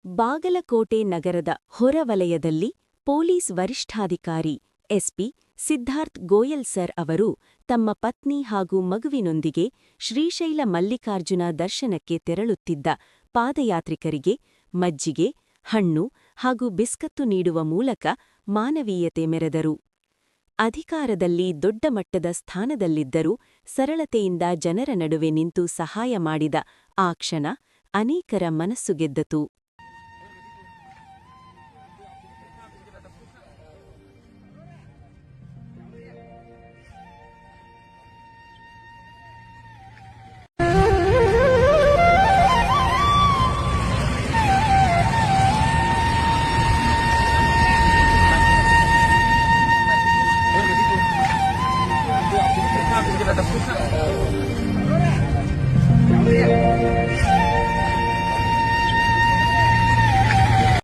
ಬಾಗಲಕೋಟೆ ನಗರದ ಹೊರವಲಯದಲ್ಲಿ ಪೊಲೀಸ್ ವರಿಷ್ಠಾಧಿಕಾರಿ ಎಸ್ಪಿ ಸಿದ್ಧಾರ್ಥ್ ಗೋಯಲ್ ಸರ್ ಅವರು ತಮ್ಮ ಪತ್ನಿ ಹಾಗೂ ಮಗುವಿನೊಂದಿಗೆ ಶ್ರೀಶೈಲ ಮಲ್ಲಿಕಾರ್ಜುನ ದರ್ಶನಕ್ಕೆ ತೆರಳುತ್ತಿದ್ದ ಪಾದಯಾತ್ರಿಕರಿಗೆ ಮಜ್ಜಿಗೆ, ಹಣ್ಣು ಹಾಗೂ ಬಿಸ್ಕತ್ತು ನೀಡುವ ಮೂಲಕ ಮಾನವೀಯತೆ ಮೆರೆದರು. ಅಧಿಕಾರದಲ್ಲಿ ದೊಡ್ಡ ಮಟ್ಟದ ಸ್ಥಾನದಲ್ಲಿದ್ದರೂ ಸರಳತೆಯಿಂದ ಜನರ ನಡುವೆ ನಿಂತು ಸಹಾಯ ಮಾಡಿದ ಆ ಕ್ಷಣ ಅನೇಕರ ಮನಸ್ಸು ಗೆದ್ದತು.